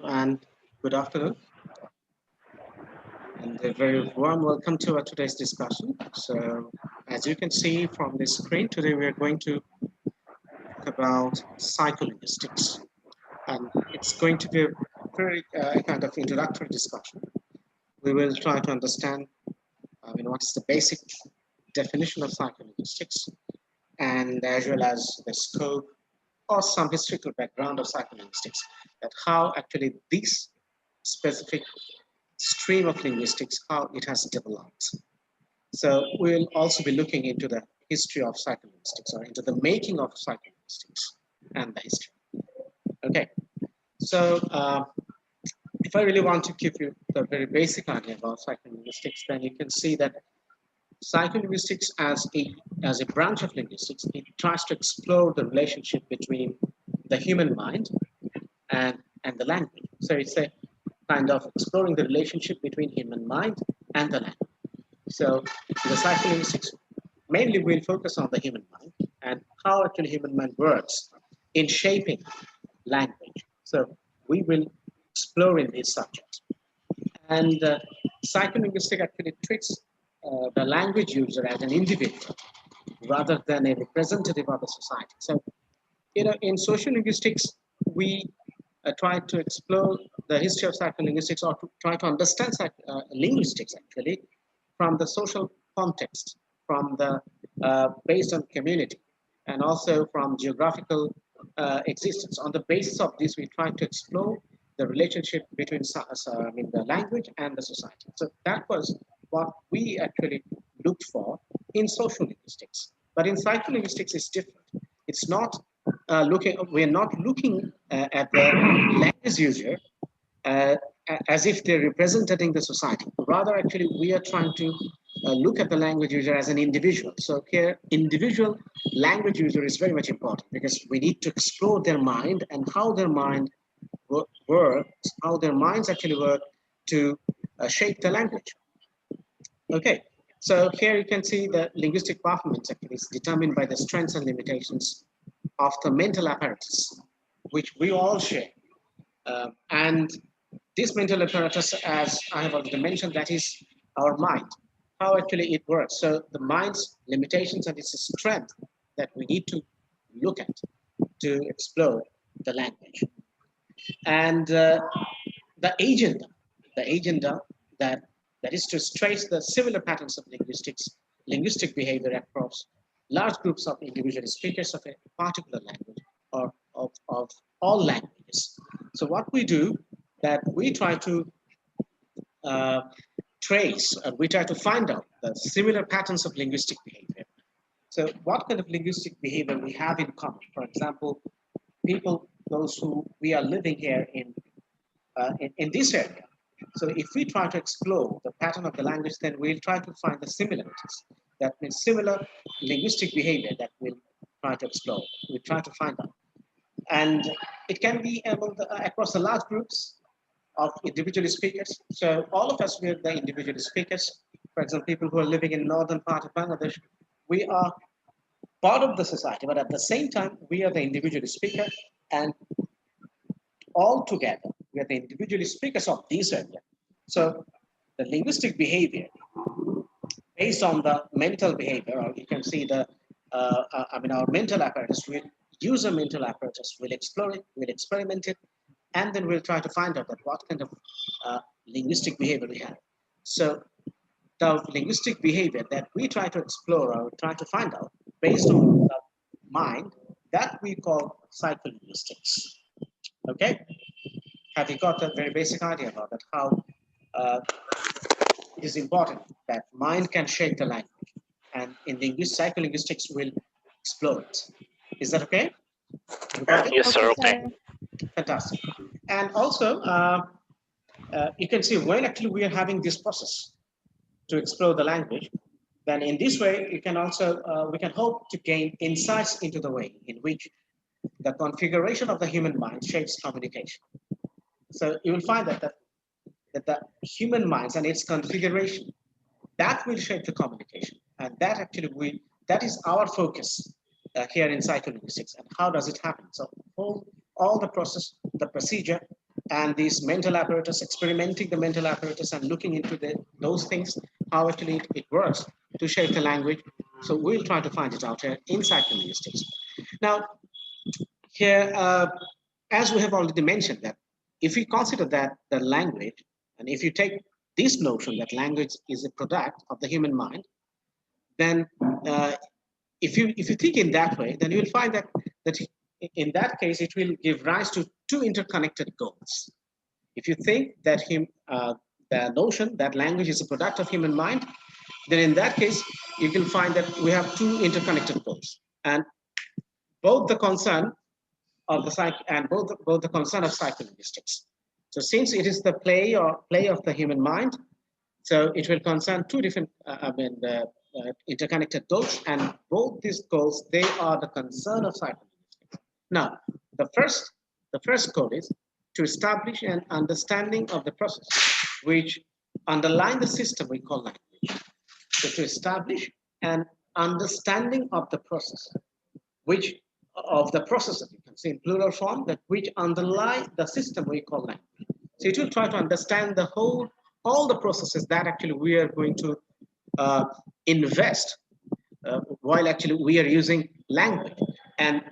And good afternoon, and a very warm welcome to our today's discussion. So, as you can see from the screen, today we are going to talk about psycholinguistics, and it's going to be a very kind of introductory discussion. We will try to understand, what is the basic definition of psycholinguistics, and as well as the scope or some historical background of psycholinguistics, that how actually this specific stream of linguistics, how it has developed. So we'll also be looking into the history of psycholinguistics or into the making of psycholinguistics and the history. Okay, so if I really want to give you the very basic idea about psycholinguistics, then you can see that psycholinguistics as a branch of linguistics, it tries to explore the relationship between the human mind and the language. So it's a kind of exploring the relationship between human mind and the language. So the psycholinguistics mainly will focus on the human mind and how actually human mind works in shaping language. So we will explore in these subjects. And psycholinguistics actually treats the language user as an individual rather than a representative of the society. So, in social linguistics, we try to explore the history of psycholinguistics or to try to understand linguistics actually from the social context, from the based on community, and also from geographical existence. On the basis of this, we try to explore the relationship between the language and the society. So that was what we actually looked for in social linguistics. But in psycholinguistics, it's different. It's not we're not looking at the language user uh, as if they're representing the society. Rather, actually, we are trying to look at the language user as an individual. So here, individual language user is very much important because we need to explore their mind and how their mind works, how their minds actually work to shape the language. Okay, so here you can see the linguistic performance actually is determined by the strengths and limitations of the mental apparatus, which we all share. And this mental apparatus, as I have already mentioned, that is our mind, how actually it works. So the mind's limitations and its strength that we need to look at to explore the language. And the agenda that that is to trace the similar patterns of linguistic behavior across large groups of individual speakers of a particular language or of all languages. So what we do that we try to uh, we try to find out the similar patterns of linguistic behavior. So what kind of linguistic behavior we have in common? For example, people, those who we are living here in this area. So if we try to explore the pattern of the language, then we'll try to find the similarities. That means similar linguistic behavior that we'll try to explore. We try to find out. And it can be across the large groups of individual speakers. So all of us, we are the individual speakers. For example, people who are living in northern part of Bangladesh, we are part of the society, but at the same time, we are the individual speaker, and all together, we are the individual speakers of this area. So the linguistic behavior based on the mental behavior, or you can see our mental apparatus, we'll use a mental apparatus, we'll explore it, we'll experiment it, and then we'll try to find out that what kind of linguistic behavior we have. So the linguistic behavior that we try to explore or try to find out based on the mind, that we call psycholinguistics. Okay? Have you got a very basic idea about that? How it is important that mind can shape the language. And in psycholinguistics, we'll explore it. Is that okay? You got it? Yes, sir. Okay, Okay. sir. Fantastic. And also, you can see when actually we are having this process to explore the language, then in this way, you can also, we can hope to gain insights into the way in which the configuration of the human mind shapes communication. So you will find that the human minds and its configuration, that will shape the communication. And that actually that is our focus here in psycholinguistics. And how does it happen? So all the process, the procedure and this mental apparatus, experimenting the mental apparatus and looking into those things, how actually it works to shape the language. So we'll try to find it out here in psycholinguistics. Now, here, as we have already mentioned, that if we consider that the language, and if you take this notion that language is a product of the human mind, then if you think in that way, then you will find that in that case it will give rise to two interconnected goals. If you think that the notion that language is a product of human mind, then in that case you will find that we have two interconnected goals, and both the concern of the psych and both the concern of psycholinguistics. So since it is the play of the human mind, so it will concern two different interconnected goals, and both these goals, they are the concern of psycholinguistics. Now, the first goal is to establish an understanding of the process which underline the system we call language. So to establish an understanding of the process, which of the processes, you can say in plural form, that which underlie the system we call language. So it will try to understand all the processes that actually we are going to invest while actually we are using language. And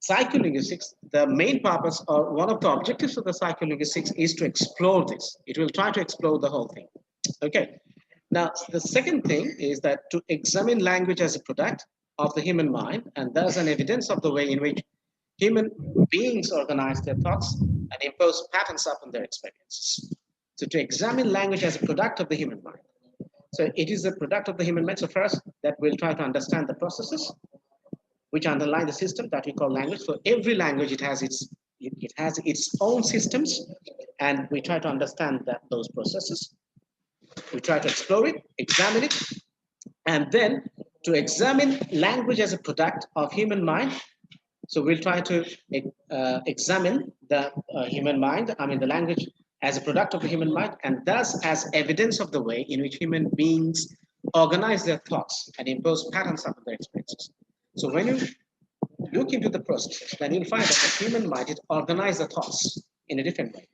psycholinguistics, the main purpose or one of the objectives of the psycholinguistics is to explore this. It will try to explore the whole thing. Okay. Now, the second thing is that to examine language as a product of the human mind, and thus an evidence of the way in which human beings organize their thoughts and impose patterns upon their experiences. So to examine language as a product of the human mind. So it is a product of the human mind. So first, that we'll try to understand the processes which underlie the system that we call language. For every language, it has its own systems, and we try to understand those processes. We try to explore it, examine it, and then to examine language as a product of human mind. So we'll try to examine the human mind, the language as a product of the human mind, and thus as evidence of the way in which human beings organize their thoughts and impose patterns upon their experiences. So when you look into the processes, then you'll find that the human mind, it organizes the thoughts in a different way.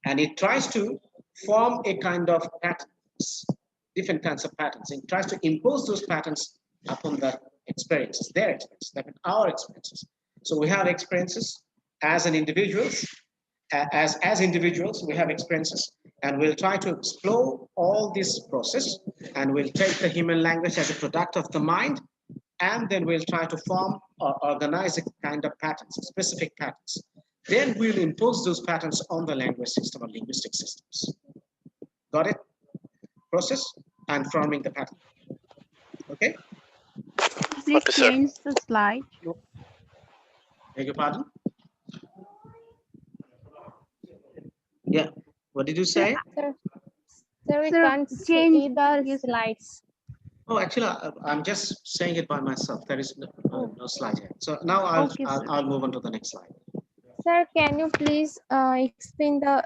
And it tries to form a kind of patterns, different kinds of patterns. It tries to impose those patterns upon the experiences, their experiences, that means our experiences. So we have experiences as an individuals, as individuals, we have experiences, and we'll try to explore all this process, and we'll take the human language as a product of the mind, and then we'll try to form or organize a kind of patterns, specific patterns. Then we'll impose those patterns on the language system or linguistic systems. Got it? Process and forming the pattern. Okay? Please change the slide. Beg your pardon? Yeah. What did you say? Sir, we can't see the slides. Oh, actually, I'm just saying it by myself. There is no slide here. So now I'll move on to the next slide. Sir, can you please explain the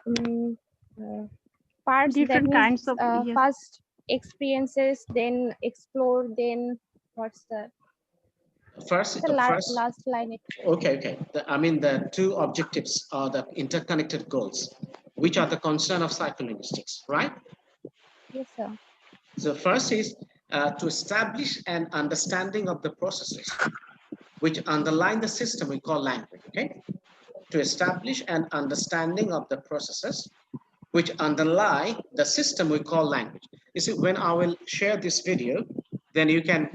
parts Different that kinds means, of yes. first experiences, then explore, then what's the last line? Okay. The two objectives are the interconnected goals, which are the concern of psycholinguistics, right? Yes, sir. So first is to establish an understanding of the processes which underline the system we call language, okay? To establish an understanding of the processes which underlie the system we call language. You see, when I will share this video, then you can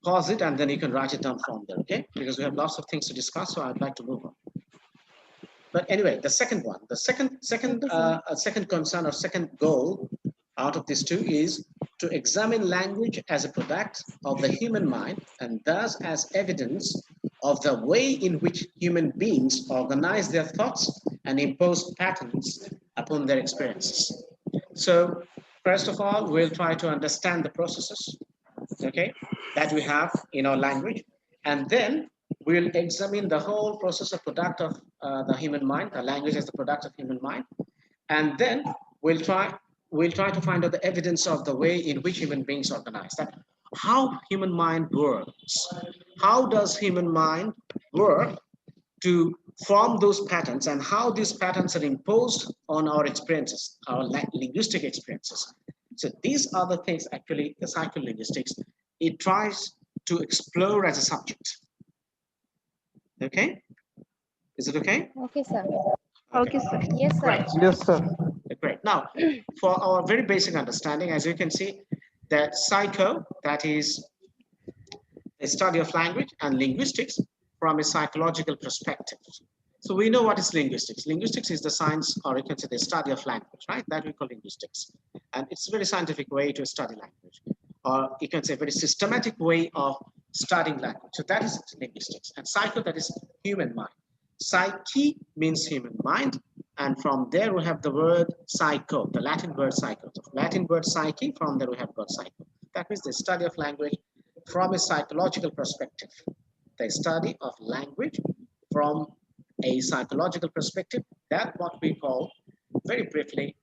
pause it and then you can write it down from there, okay? Because we have lots of things to discuss, so I'd like to move on. But anyway, the second one, the second concern or second goal out of these two is to examine language as a product of the human mind, and thus as evidence of the way in which human beings organize their thoughts and impose patterns upon their experiences. So first of all, we'll try to understand the processes, okay, that we have in our language, and then we'll examine the whole process of product of the human mind, the language as the product of human mind, and then we'll try to find out the evidence of the way in which human beings organize. That how human mind works. How does human mind work to from those patterns and how these patterns are imposed on our experiences, our linguistic experiences. So these are the things actually the psycholinguistics, it tries to explore as a subject. Okay? Is it okay? Okay, sir. Okay, sir. Yes, sir. Great. Yes, sir. Great. Now, for our very basic understanding, as you can see, that psycho, that is the study of language, and linguistics from a psychological perspective. So we know what is linguistics. Linguistics is the science, or you can say the study of language, right? That we call linguistics. And it's a very scientific way to study language. Or you can say a very systematic way of studying language. So that is linguistics. And psycho, that is human mind. Psyche means human mind. And from there we have the word psycho, the Latin word psycho. So Latin word psyche, from there we have got psycho. That means the study of language from a psychological perspective. The study of language from a psychological perspective, that's what we call, very briefly,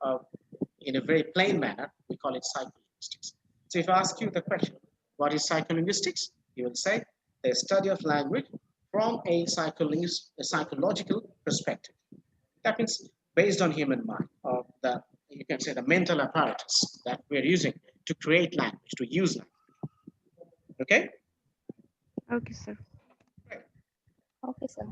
in a very plain manner, we call it psycholinguistics. So if I ask you the question, what is psycholinguistics? You will say, the study of language from a psychological perspective. That means based on human mind, or the, you can say the mental apparatus that we're using to create language, to use language. Okay? Okay, sir. Okay, sir.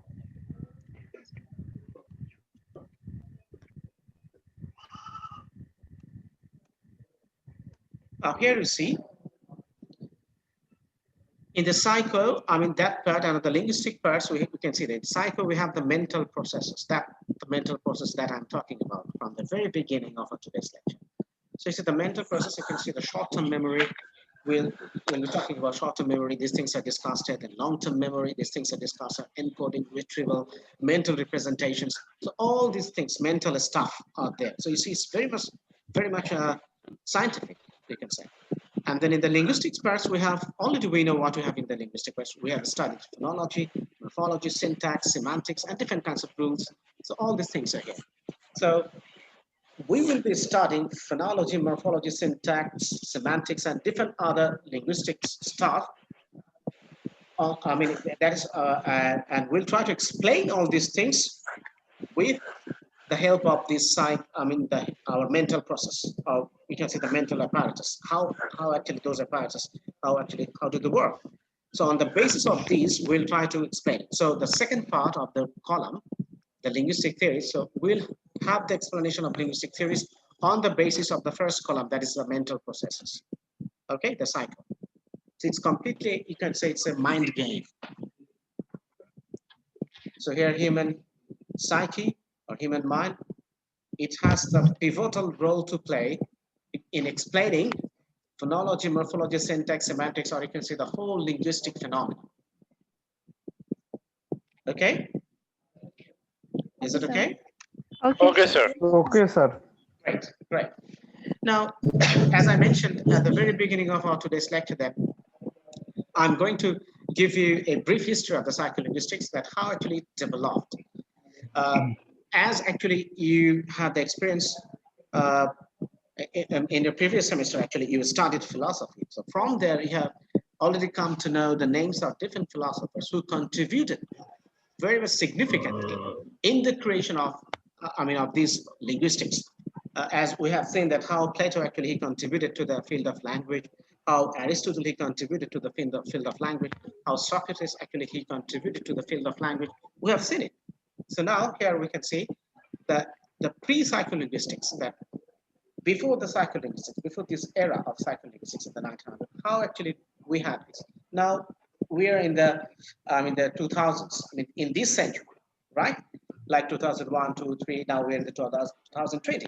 Now here you see, in the psycho, I mean that part and the linguistic parts, we can see that in psycho we have the mental processes, the mental process that I'm talking about from the very beginning of today's lecture. So you see the mental process, you can see the short-term memory. When we're talking about short-term memory, these things are discussed at the long-term memory, these things are discussed at encoding, retrieval, mental representations. So all these things, mental stuff are there. So you see it's very much scientific, we can say. And then in the linguistics parts, we have, already we know what we have in the linguistic parts. We have studied phonology, morphology, syntax, semantics, and different kinds of rules. So all these things are here. So we will be studying phonology, morphology, syntax, semantics, and different other linguistics stuff. I mean, that is, and we'll try to explain all these things with the help of this our mental process, or we can say the mental apparatus. How actually those apparatus, how do they work? So on the basis of these, we'll try to explain it. So the second part of the column, the linguistic theories. So we'll have the explanation of linguistic theories on the basis of the first column, that is the mental processes. Okay, the psycho. So it's completely, you can say it's a mind game. So here, human psyche or human mind, it has the pivotal role to play in explaining phonology, morphology, syntax, semantics, or you can say the whole linguistic phenomenon. Okay? Is it okay? Okay, sir. Okay, sir. Great, great. Now, as I mentioned at the very beginning of our today's lecture, that I'm going to give you a brief history of the psycholinguistics, that how actually it developed. As actually you had the experience in your previous semester, actually you studied philosophy. So from there you have already come to know the names of different philosophers who contributed very much significantly in the creation of, of these linguistics. As we have seen that how Plato actually he contributed to the field of language, how Aristotle he contributed to the field of language, how Socrates actually he contributed to the field of language. We have seen it. So now here we can see that the pre-psycholinguistics, that before the psycholinguistics, before this era of psycholinguistics in the 1900s, how actually we had this. Now we are in the 2000s, in this century, right? Like 2001, 2, 3, now we're in the 2020.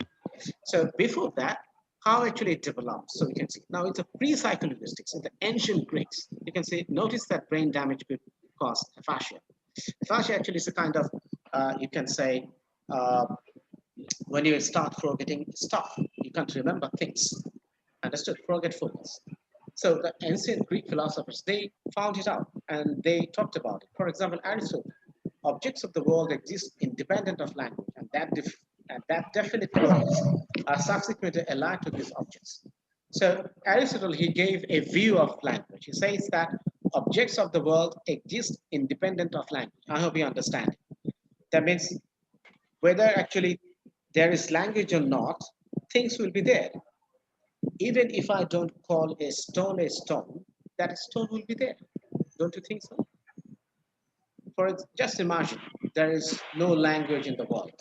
So before that, how actually it developed. So we can see now it's a pre-psycholinguistics in the ancient Greeks. You can see, notice that brain damage could cause aphasia. Aphasia actually is a kind of, you can say, when you start forgetting stuff, you can't remember things. Understood? Forgetfulness. So the ancient Greek philosophers, they found it out and they talked about it. For example, Aristotle, objects of the world exist independent of language, and that definite qualities are subsequently allied to these objects. So Aristotle, he gave a view of language. He says that objects of the world exist independent of language. I hope you understand it. That means whether actually there is language or not, things will be there. Even if I don't call a stone, that stone will be there. Don't you think so? Just imagine there is no language in the world.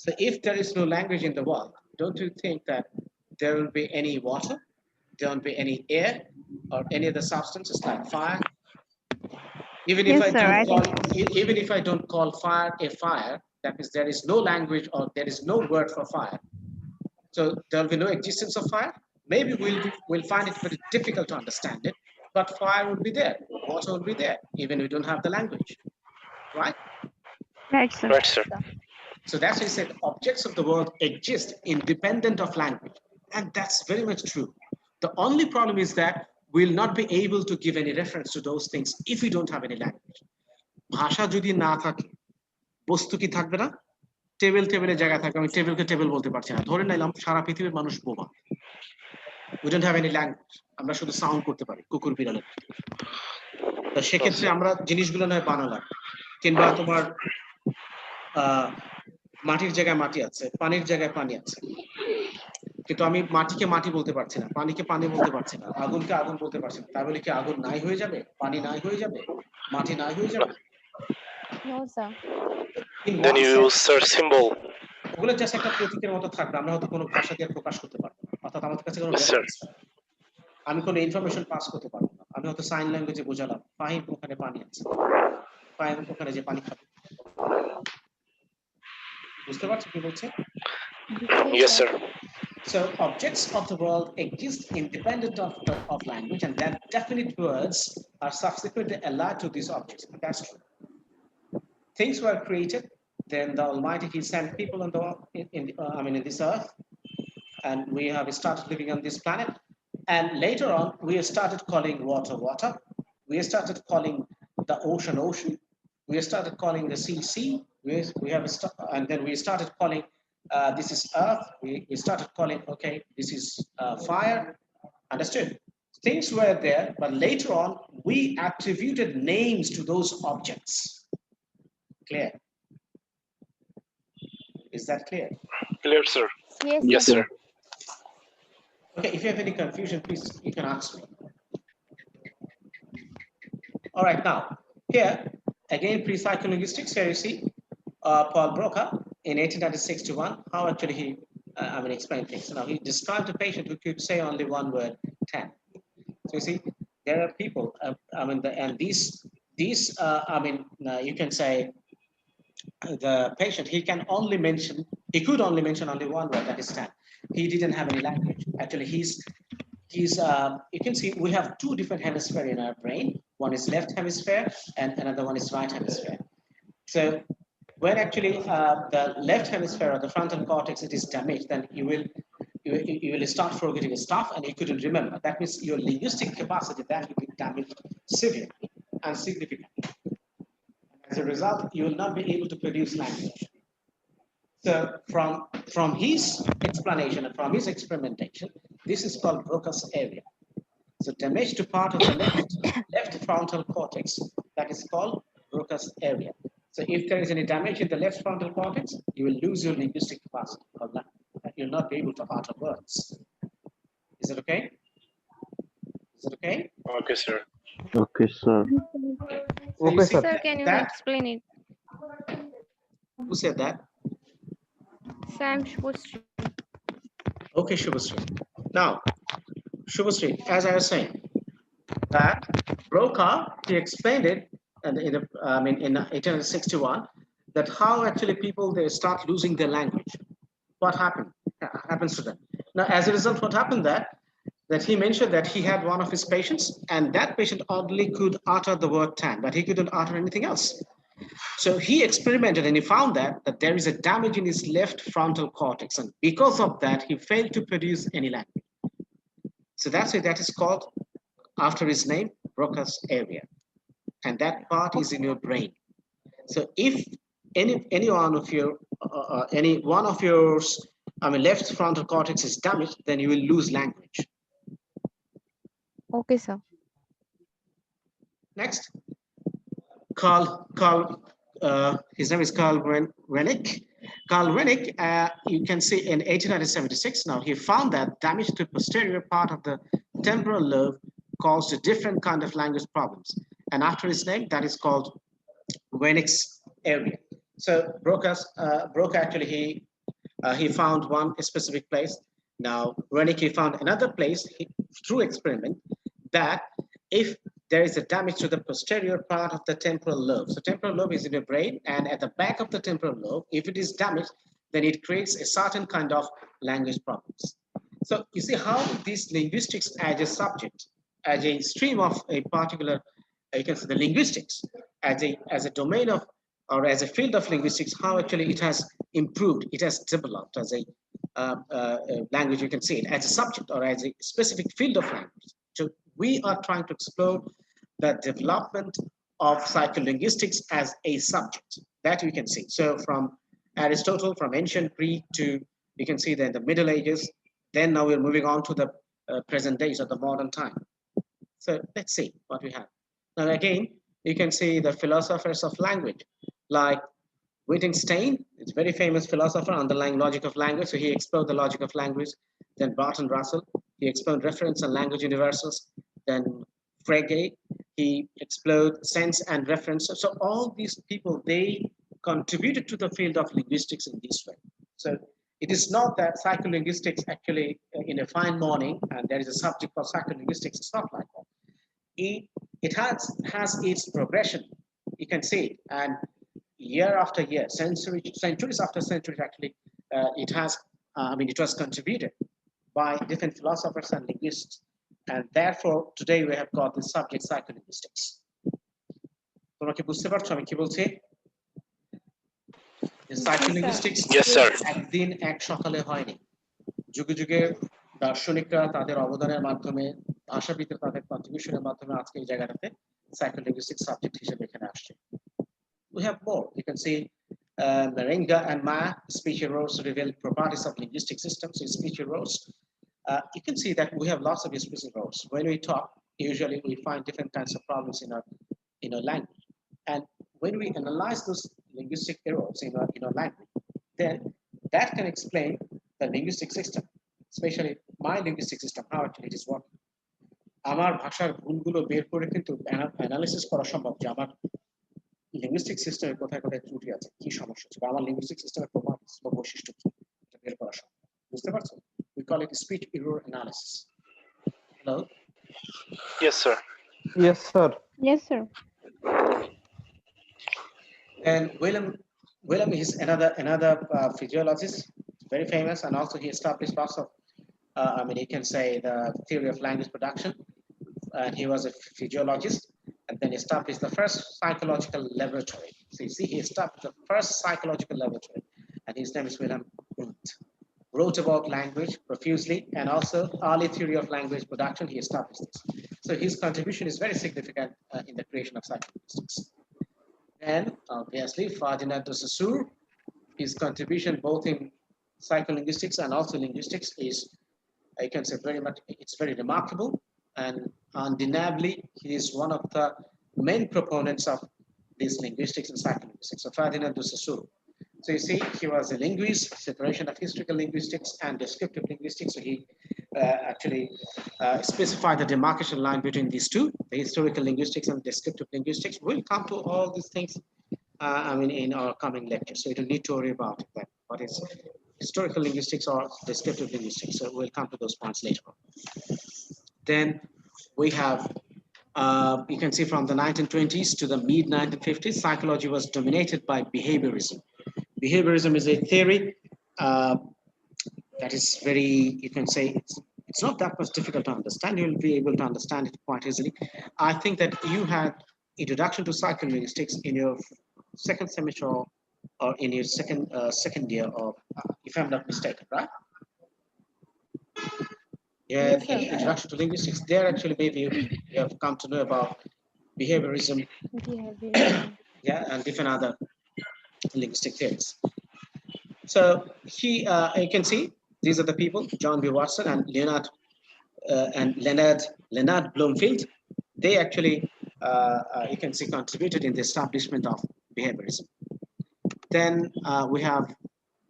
So if there is no language in the world, don't you think that there will be any water, there won't be any air, or any other substances like fire? Even if Yes, sir, I think even if I don't call fire a fire, that means there is no language or there is no word for fire. So there will be no existence of fire. Maybe we'll find it very difficult to understand it, but fire will be there, water will be there, even if we don't have the language, right? right, sir. Right, sir. So that's why he said objects of the world exist independent of language. And that's very much true. The only problem is that we'll not be able to give any reference to those things if we don't have any language. ভাষা যদি না থাকে বস্তু কি থাকবে না? টেবিলের জায়গা থাকে, আমি টেবিলকে টেবিল বলতে পারছি না। ধরে নিলাম সারা পৃথিবীর মানুষ বোমা। We don't have any language. আমরা শুধু সাউন্ড করতে পারি কুকুর বিড়ালের। তো সেক্ষেত্রে আমরা জিনিসগুলো নয় বানালাম, কিংবা তোমার মাটির জায়গায় মাটি আছে, পানির জায়গায় পানি আছে, কিন্তু আমি মাটিকে মাটি বলতে পারছি না, পানিকে পানি বলতে পারছি না, আগুনকে আগুন বলতে পারছি না। তাহলে কি আগুন নাই হয়ে যাবে, পানি নাই হয়ে যাবে, মাটি নাই হয়ে যাবে? No, sir. Then you use search symbol. ওগুলো জাস্ট একটা প্রতীকের মতো থাকবে, আমরা হয়তো কোনো ভাষা দিয়ে প্রকাশ করতে পারবো না, অর্থাৎ আমাদের কাছে কোনো আমি কোনো ইনফরমেশন পাস করতে পারবো না। আমি হয়তো সাইন ল্যাঙ্গুয়েজে বোঝালাম ফাহিম ওখানে পানি আছে, ফাহিম ওখানে যে পানি খাবে। বুঝতে পারছো কি বলছে? Yes, sir. So objects of the world exist independent of language, and that definite words are subsequently allied to these objects. That's true. Things were created, then the Almighty He sent people in this earth, and we have started living on this planet. And later on, we started calling water water. We started calling the ocean ocean. We started calling the sea sea. And then we started calling this is earth. We started calling, okay, this is fire. Understood? Things were there, but later on, we attributed names to those objects. Clear? Is that clear? Clear, sir. Yes, Yes, sir. Okay, if you have any confusion, please, you can ask me. All right, now, here, again, pre-psycholinguistics, here you see Paul Broca in 1861, how actually he, explained things. Now, he described a patient who could say only one word, 10. So you see, there are people, and these, you can say, the patient, he could only mention only one word, that is 10. He didn't have any language. Actually, you can see we have two different hemispheres in our brain. One is left hemisphere and another one is right hemisphere. So when actually the left hemisphere or the frontal cortex, it is damaged, then you will start forgetting stuff and you couldn't remember. That means your linguistic capacity, that will be damaged severely and significantly. As a result, you will not be able to produce language. So from his explanation and from his experimentation, this is called Broca's area. So damage to part of the left frontal cortex, that is called Broca's area. So if there is any damage in the left frontal cortex, you will lose your linguistic capacity. You'll not be able to utter words. Is it okay? Is it okay? Okay, sir. Okay, sir. So you see Sir, can you that? explain it? Who said that? Sam Shubhasri. Okay, Shubhasri. Now, Shubhasri, as I was saying, that Broca, he explained it in 1861, that how actually people, they start losing their language. What happens to them? Now, as a result, what happened that he mentioned that he had one of his patients, and that patient only could utter the word 10, but he couldn't utter anything else. So he experimented and he found that there is a damage in his left frontal cortex, and because of that, he failed to produce any language. So that's why that is called, after his name, Broca's area. And that part is in your brain. So if any one of yours, left frontal cortex is damaged, then you will lose language. Okay, sir. Next, Carl his name is Relic. Carl Relic, you can see in 1876, now he found that damage to posterior part of the temporal lobe caused a different kind of language problems. And after his name, that is called Relic's area. So Broca actually, he found one specific place. Now, Relic, he found another place through experiment that if there is a damage to the posterior part of the temporal lobe. So temporal lobe is in the brain, and at the back of the temporal lobe, if it is damaged, then it creates a certain kind of language problems. So you see how this linguistics as a subject, as a stream of a particular, you can say the linguistics, as a domain of, or as a field of linguistics, how actually it has improved, it has developed as a language, you can see it as a subject or as a specific field of language. So we are trying to explore the development of psycholinguistics as a subject that we can see. So from Aristotle, from ancient Greek to, you can see that in the Middle Ages, then now we're moving on to the present days of the modern time. So let's see what we have. Now again, you can see the philosophers of language, like Wittgenstein, it's a very famous philosopher, underlying logic of language. So he explored the logic of language. Then Bertrand Russell, he explored reference and language universals. Then Frege, he explored sense and reference. So all these people, they contributed to the field of linguistics in this way. So it is not that psycholinguistics actually in a fine morning, and there is a subject called psycholinguistics, it's not like that. It has its progression, you can see it, and year after year, centuries after centuries, actually, it was contributed by different philosophers and linguists. And therefore, today we have got this subject, psycholinguistics. তোমরা কি বুঝতে পারছো আমি কি বলছি? Psycholinguistics Yes, sir. একদিন এক সকালে হয়নি। যুগে যুগে দার্শনিকরা তাদের অবদানের মাধ্যমে, ভাষাবিদরা তাদের কন্ট্রিবিউশনের মাধ্যমে আজকে এই জায়গাটাতে psycholinguistics সাবজেক্ট হিসেবে এখানে আসছে। We have more. You can see Meringa and Ma, speech errors reveal properties of linguistic systems in speech errors. You can see that we have lots of speech errors. When we talk, usually we find different kinds of problems in our language. And when we analyze those linguistic errors in our language, then that can explain the linguistic system, especially my linguistic system, how actually it is working. আমার ভাষার ভুলগুলো বের করে কিন্তু analysis করা সম্ভব যে আমার লিঙ্গুইস্টিক সিস্টেমে কোথায় কোথায় ত্রুটি আছে, কি সমস্যা আছে, বা আমার লিঙ্গুইস্টিক সিস্টেমের প্রপার্টিস বা বৈশিষ্ট্য কি, এটা বের করা সম্ভব। বুঝতে পারছো? We call it speech error analysis. Hello? Yes, sir. Yes, sir. Yes, sir. And William is another physiologist, very famous, and also he established lots of, you can say the theory of language production. And he was a physiologist, and then established the first psychological laboratory. So you see, he established the first psychological laboratory, and his name is Wilhelm Wundt. Wrote about language profusely, and also early theory of language production, he established this. So his contribution is very significant in the creation of psycholinguistics. And obviously, Ferdinand de Saussure, his contribution both in psycholinguistics and also linguistics is, I can say it's very remarkable, and undeniably, he is one of the main proponents of these linguistics and psycholinguistics. So Ferdinand de Saussure. So you see, he was a linguist, separation of historical linguistics and descriptive linguistics. So he actually specified the demarcation line between these two, the historical linguistics and descriptive linguistics. We'll come to all these things, in our coming lecture. So you don't need to worry about that. What is historical linguistics or descriptive linguistics? So we'll come to those points later on. Then we have, you can see from the 1920s to the mid-1950s, psychology was dominated by behaviorism. Behaviorism is a theory that is very, you can say, it's not that much difficult to understand. You'll be able to understand it quite easily. I think that you had introduction to psycholinguistics in your second semester or in your second year of, if I'm not mistaken, right? Yeah, Yes, sir. introduction to linguistics. There actually maybe you have come to know about behaviorism, yeah, and different other linguistic theories. So you can see these are the people: John B. Watson and Leonard Bloomfield. They actually, you can see, contributed in the establishment of behaviorism. Then we have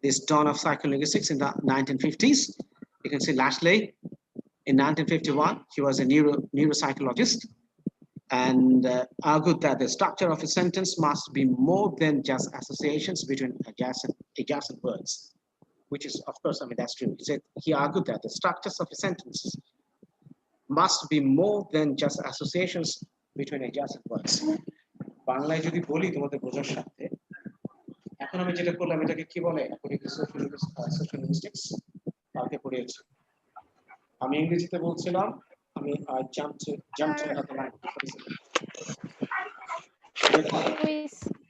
this dawn of psycholinguistics in the 1950s. You can see Lashley in 1951. He was a neuropsychologist and argued that the structure of a sentence must be more than just associations between adjacent words, which is, of course, I mean, that's true. He argued that the structures of a sentence must be more than just associations between adjacent words. বাংলায় যদি বলি তোমাদের বোঝার সাথে, এখন আমি যেটা করলাম এটাকে কি বলে? Psycholinguistics কালকে পড়িয়েছি। আমি ইংরেজিতে বলছিলাম, আমি jumped to another language.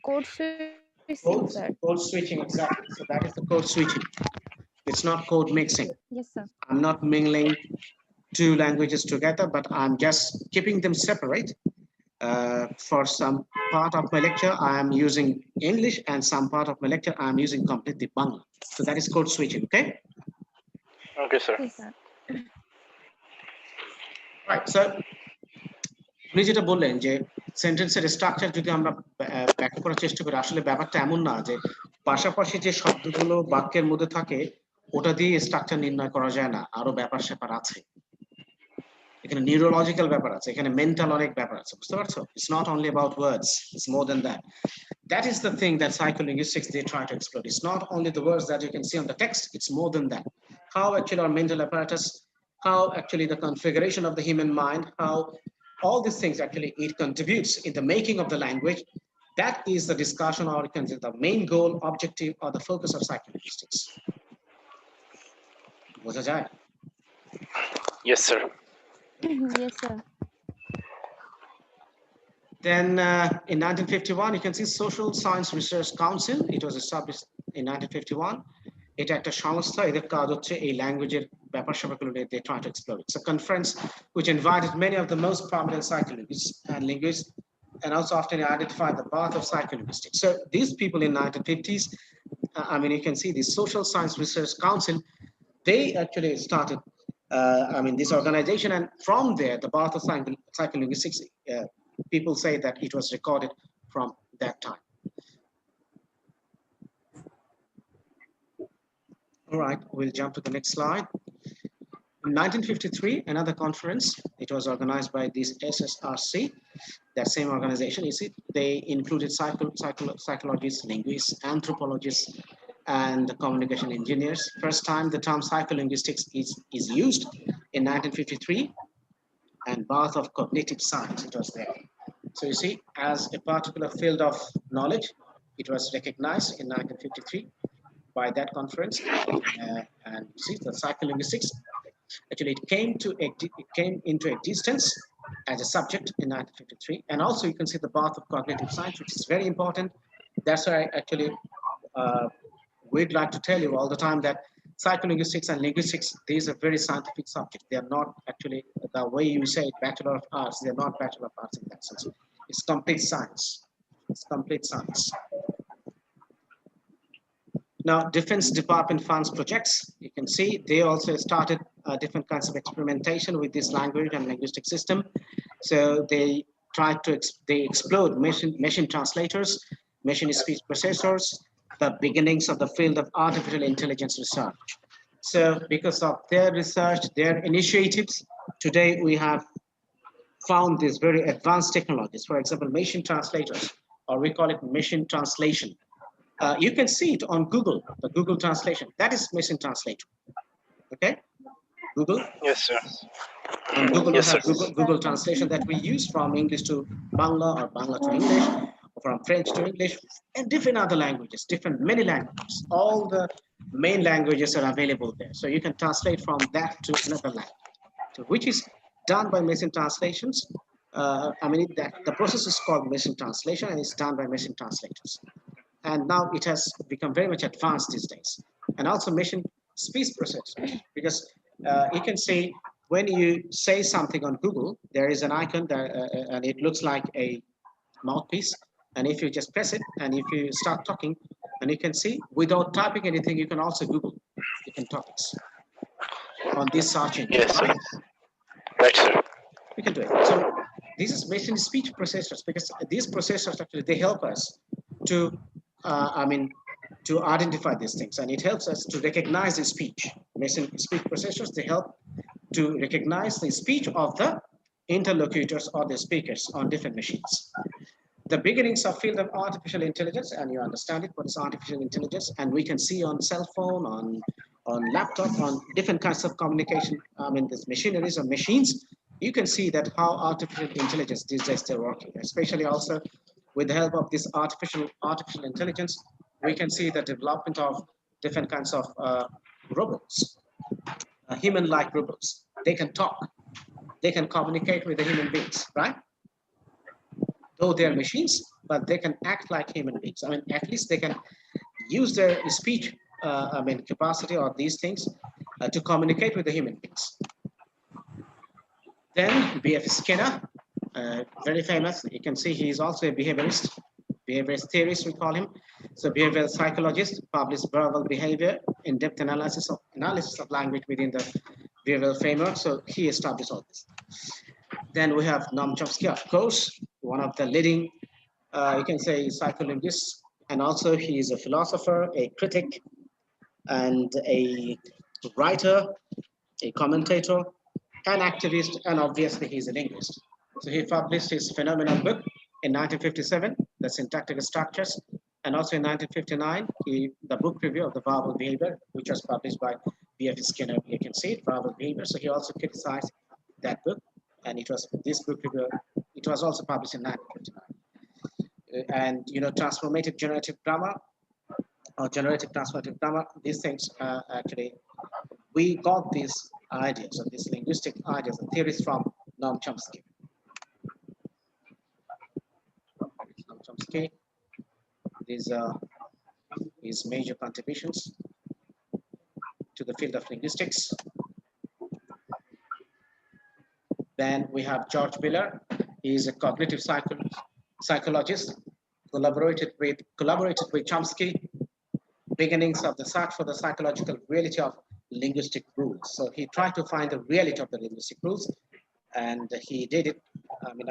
Code switching, sir. Code switching, exactly. So that is the code switching. It's not code mixing. Yes, sir. I'm not mingling two languages together, but I'm just keeping them separate. For some part of my lecture, I am using English, and some part of my lecture, I am using completely Bangla. So that is code switching, okay? Okay, sir. Yes, sir. Right, so আপনি যেটা বললেন যে সেন্টেন্সের structure যদি আমরা ব্যাখ্যা করার চেষ্টা করি, আসলে ব্যাপারটা এমন না যে পাশাপাশি যে শব্দগুলো বাক্যের মধ্যে থাকে ওটা দিয়ে স্ট্রাকচার নির্ণয় করা যায় না, আরো ব্যাপার স্যাপার আছে। এখানে নিউরোলজিক্যাল ব্যাপার আছে, এখানে মেন্টাল অনেক ব্যাপার আছে, বুঝতে পারছো? It's not only about words, it's more than that. That is the thing that psycholinguistics they try to explore. It's not only the words that you can see on the text, it's more than that. How actually our mental apparatus, how actually the configuration of the human mind, how all these things actually it contributes in the making of the language. That is the discussion, or the main goal, objective, or the focus of psycholinguistics. বোঝা যায়? Yes, sir. Yes, sir. Then in 1951, you can see Social Science Research Council. It was established in 1951. এটা একটা সংস্থা, এদের কাজ হচ্ছে এই ল্যাঙ্গুয়েজের ব্যাপার স্যাপারগুলো নিয়ে they try to explore. It's a conference which invited many of the most prominent psychologists and linguists, and also often identified the path of psycholinguistics. So these people in 1950s, I mean, you can see the Social Science Research Council, they actually started, this organization, and from there, the path of psycholinguistics, people say that it was recorded from that time. All right, we'll jump to the next slide. In 1953, another conference, it was organized by this SSRC, that same organization, you see, they included psychologists, linguists, anthropologists, and communication engineers. First time the term psycholinguistics is used in 1953, and path of cognitive science, it was there. So you see, as a particular field of knowledge, it was recognized in 1953 by that conference, and you see the psycholinguistics actually it came into existence as a subject in 1953, and also you can see the path of cognitive science, which is very important. That's why actually we'd like to tell you all the time that psycholinguistics and linguistics, these are very scientific subjects. They are not actually the way you say it, Bachelor of Arts. They're not Bachelor of Arts in that sense. It's complete science. It's complete science. Now, Defense Department funds projects. You can see they also started different kinds of experimentation with this language and linguistic system. So they tried to explored machine translators, machine speech processors, the beginnings of the field of artificial intelligence research. So because of their research, their initiatives, today we have found these very advanced technologies. For example, machine translators, or we call it machine translation. You can see it on Google, the Google translation. That is machine translator. Okay, Google. Yes, sir. On Google, yes, we have Google translation that we use from English to Bangla, or Bangla to English, or from French to English, and different other languages, many languages. All the main languages are available there. So you can translate from that to another language, so which is done by machine translations. The process is called machine translation, and it's done by machine translators. And now it has become very much advanced these days. And also machine speech processors, because you can see when you say something on Google, there is an icon there, and it looks like a mouthpiece. And if you just press it, and if you start talking, and you can see without typing anything, you can also Google different topics on this search engine. Yes, sir. Right, sir. You can do it. So this is machine speech processors, because these processors actually, they help us to, to identify these things, and it helps us to recognize the speech. Speech processors, they help to recognize the speech of the interlocutors or the speakers on different machines. The beginnings of field of artificial intelligence, and you understand it, what is artificial intelligence, and we can see on cell phone, on laptop, on different kinds of communication, this machineries or machines, you can see that how artificial intelligence these days they're working, especially also with the help of this artificial intelligence, we can see the development of different kinds of robots, human-like robots. They can talk, they can communicate with the human beings, right? Though they're machines, but they can act like human beings. At least they can use their speech, capacity or these things to communicate with the human beings. Then B.F. Skinner, very famous. You can see he is also a behaviorist theorist, we call him. So behavioral psychologist, published verbal behavior, in-depth analysis of language within the behavioral framework. So he established all this. Then we have Noam Chomsky, of course, one of the leading, you can say, psycholinguists, and also he is a philosopher, a critic, and a writer, a commentator, an activist, and obviously he's a linguist. So he published his phenomenal book in 1957, The Syntactic Structures, and also in 1959, the book review of the verbal behavior, which was published by B.F. Skinner. You can see it, verbal behavior. So he also criticized that book, and it was this book review. It was also published in 1959. And transformative generative grammar or generative transformative grammar. These things actually, we got these ideas or these linguistic ideas and theories from Noam Chomsky. Noam Chomsky. These are his major contributions to the field of linguistics. Then we have George Miller. He is a cognitive psychologist, collaborated with Chomsky, beginnings of the search for the psychological reality of linguistic rules. So he tried to find the reality of the linguistic rules, and he did it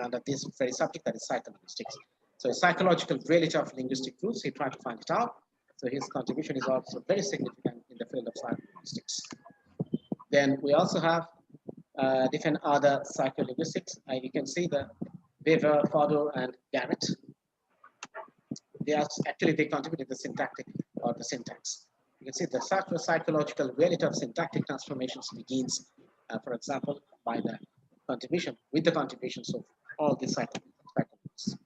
under this very subject, that is psycholinguistics. So psychological reality of linguistic rules, he tried to find it out. So his contribution is also very significant in the field of psycholinguistics. Then we also have different other psycholinguistics. You can see the Weaver, Fodor, and Garrett. They contributed the syntactic or the syntax. You can see the search for psychological reality of syntactic transformations begins, for example, by the contributions of all the psychologists.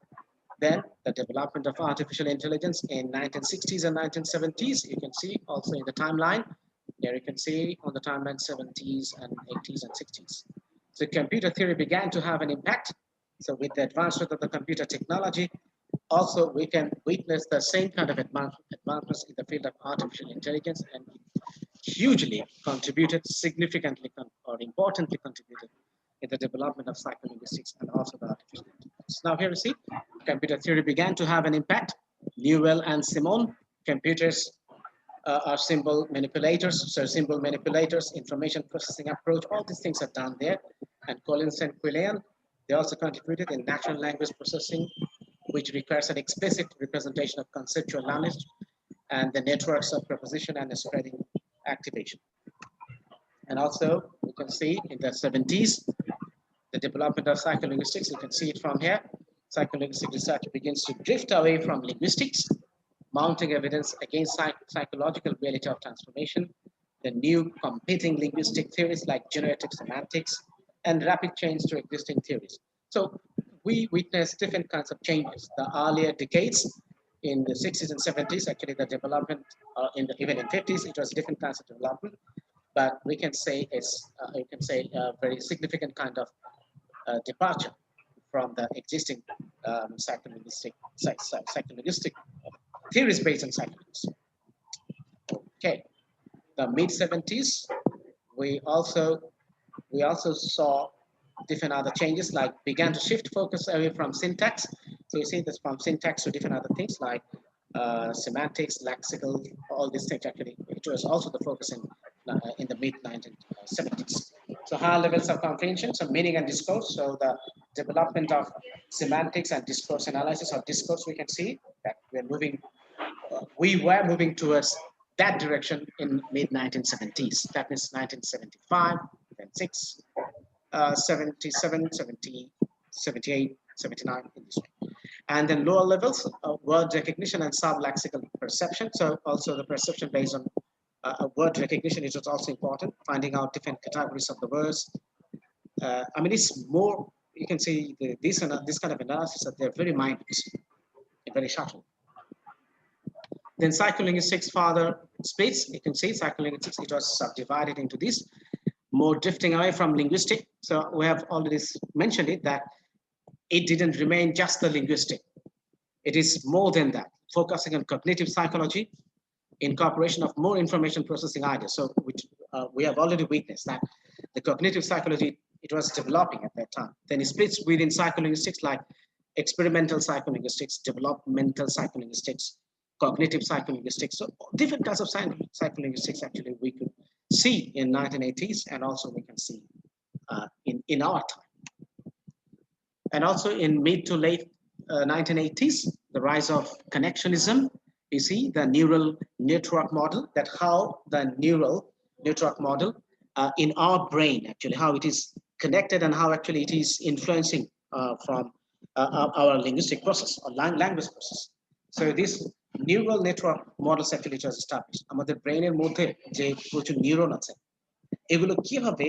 Then the development of artificial intelligence in 1960s and 1970s. You can see also in the timeline. Here you can see on the timeline 70s and 80s and 60s. So computer theory began to have an impact. So with the advancement of the computer technology, also we can witness the same kind of advancements in the field of artificial intelligence, and hugely contributed, significantly or importantly contributed in the development of psycholinguistics and also the artificial intelligence. Now here you see, computer theory began to have an impact. Newell and Simon, computers are symbol manipulators. So symbol manipulators, information processing approach, all these things are done there. And Collins and Quillian, they also contributed in natural language processing, which requires an explicit representation of conceptual knowledge and the networks of proposition and spreading activation. And also, we can see in the 70s, the development of psycholinguistics. You can see it from here. Psycholinguistic research begins to drift away from linguistics, mounting evidence against psychological reality of transformation, the new competing linguistic theories like generative semantics, and rapid change to existing theories. So we witnessed different kinds of changes. The earlier decades in the 60s and 70s, actually the development, even in 50s, it was different kinds of development. But we can say it's a very significant kind of departure from the existing psycholinguistic theories based on psychology. Okay, the mid 70s, we also saw different other changes, like began to shift focus away from syntax. So you see this from syntax to different other things like semantics, lexical, all these things. Actually, it was also the focus in the mid 1970s. So higher levels of comprehension, so meaning and discourse. So the development of semantics and discourse analysis of discourse, we can see that we were moving towards that direction in mid-1970s. That means 1975, then 6, 77, 70, 78, 79, in this way. And then lower levels, word recognition and sub-lexical perception. So also the perception based on word recognition is also important, finding out different categories of the words. I mean, it's more, you can see this kind of analysis that they're very minute and very subtle. Then psycholinguistics further splits. You can see psycholinguistics, it was subdivided into this, more drifting away from linguistic. So we have already mentioned it, that it didn't remain just the linguistic. It is more than that, focusing on cognitive psychology, incorporation of more information processing ideas. So which we have already witnessed that the cognitive psychology, it was developing at that time. Then it splits within psycholinguistics like experimental psycholinguistics, developmental psycholinguistics, cognitive psycholinguistics. So different kinds of psycholinguistics actually we could see in 1980s, and also we can see in our time. And also in mid to late 1980s, the rise of connectionism. You see the neural network model, that how the neural network model in our brain, actually how it is connected and how actually it is influencing from our linguistic process or language process. So this neural network models actually it was established. আমাদের ব্রেইনের মধ্যে যে প্রচুর neuron আছে, এগুলো কিভাবে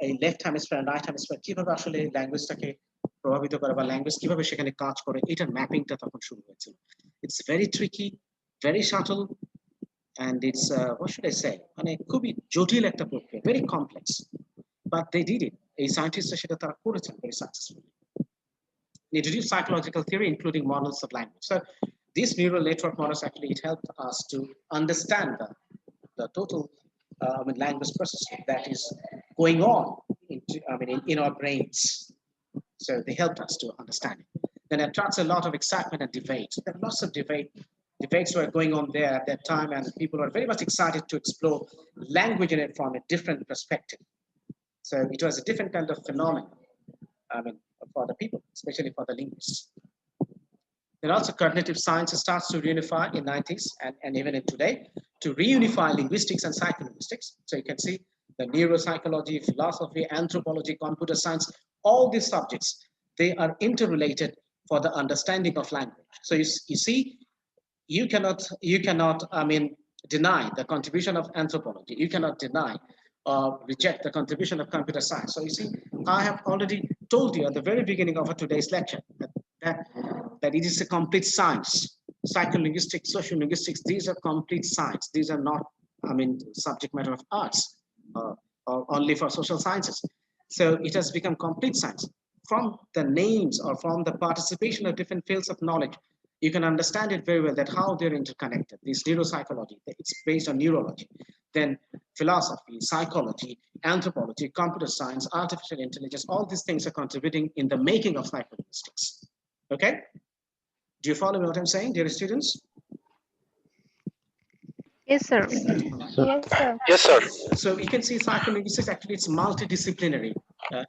এই left hemisphere right hemisphere কিভাবে আসলে ল্যাঙ্গুয়েজটাকে প্রভাবিত করে বা ল্যাঙ্গুয়েজ কিভাবে সেখানে কাজ করে, এটার ম্যাপিংটা তখন শুরু হয়েছিল। It's very tricky, very shuttle, and it's what should I say, মানে খুবই জটিল একটা প্রক্রিয়া, very complex, but they did it. এই সায়েন্টিস্টরা সেটা তারা করেছেন very successfully. Introduced psychological theory including models of language. So these neural network models actually it helped us to understand the total language processing that is going on in our brains. So they helped us to understand it. Then it attracts a lot of excitement and debate. So there are lots of debates were going on there at that time, and people were very much excited to explore language in it from a different perspective. So it was a different kind of phenomenon, for the people, especially for the linguists. Then also cognitive science starts to reunify in 90s and even in today to reunify linguistics and psycholinguistics. So you can see the neuropsychology, philosophy, anthropology, computer science, all these subjects, they are interrelated for the understanding of language. So you see, you cannot deny the contribution of anthropology. You cannot deny or reject the contribution of computer science. So you see, I have already told you at the very beginning of today's lecture that it is a complete science. Psycholinguistics, sociolinguistics, these are complete science. These are not, subject matter of arts or only for social sciences. So it has become complete science. From the names or from the participation of different fields of knowledge, you can understand it very well that how they're interconnected. This neuropsychology, it's based on neurology. Then philosophy, psychology, anthropology, computer science, artificial intelligence, all these things are contributing in the making of psycholinguistics. Okay? Do you follow what I'm saying, dear students? Yes, sir. Yes, sir. Yes, sir. So you can see psycholinguistics, actually it's multidisciplinary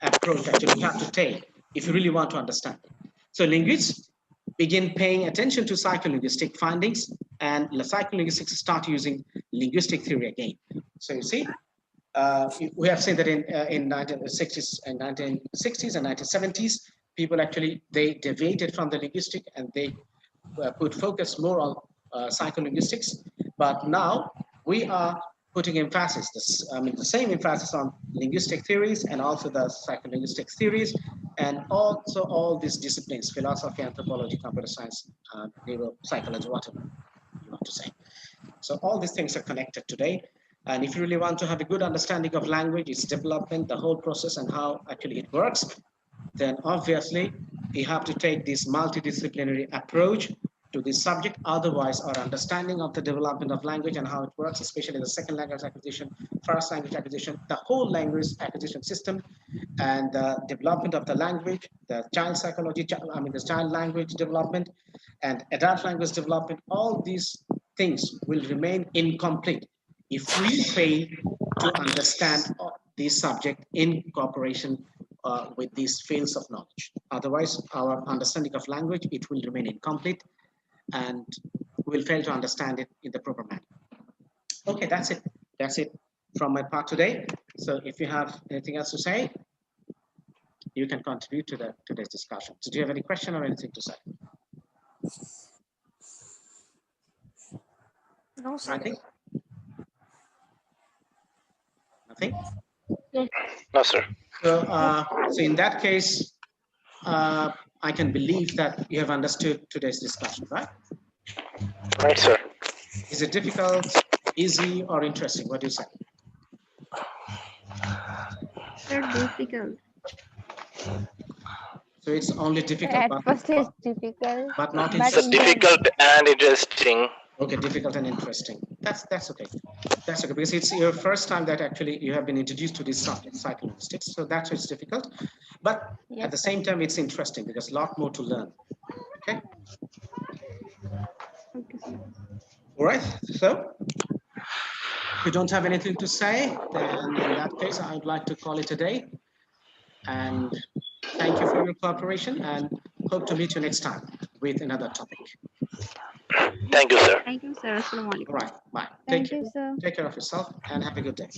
approach actually you have to take if you really want to understand it. So linguists begin paying attention to psycholinguistic findings, and psycholinguistics start using linguistic theory again. So you see, we have seen that in 1960s and 1970s, people actually, they deviated from the linguistic and they put focus more on psycholinguistics. But now we are putting emphasis, the same emphasis on linguistic theories and also the psycholinguistic theories, and also all these disciplines, philosophy, anthropology, computer science, neuropsychology, whatever you want to say. So all these things are connected today. And if you really want to have a good understanding of language, its development, the whole process and how actually it works, then obviously you have to take this multidisciplinary approach to this subject. Otherwise, our understanding of the development of language and how it works, especially the second language acquisition, first language acquisition, the whole language acquisition system, and the development of the language, the child psychology, the child language development, and adult language development, all these things will remain incomplete if we fail to understand this subject in cooperation with these fields of knowledge. Otherwise, our understanding of language, it will remain incomplete. and will fail to understand it in the proper manner. Okay, that's it. That's it from my part today. So if you have anything else to say, you can contribute to today's discussion. So do you have any question or anything to say? No, sir. Nothing? Nothing? No, sir. So in that case, I can believe that you have understood today's discussion, right? Right, sir. Is it difficult, easy, or interesting? What do you say? They're difficult. So it's only difficult, At first it's difficult, but not but It's interesting. difficult and interesting. Okay, difficult and interesting. That's okay. That's okay, because it's your first time that actually you have been introduced to this subject, psycholinguistics. So that's why it's difficult. But Yes, at the sir. same time, it's interesting because a lot more to learn. Okay. Okay, sir. All right. So if you don't have anything to say, then in that case, I would like to call it a day. And thank you for your cooperation and hope to meet you next time with another topic. Thank you, sir. Thank you, sir. Assalamualaikum. All right. Bye. Thank you, sir. Take care of yourself and have a good day.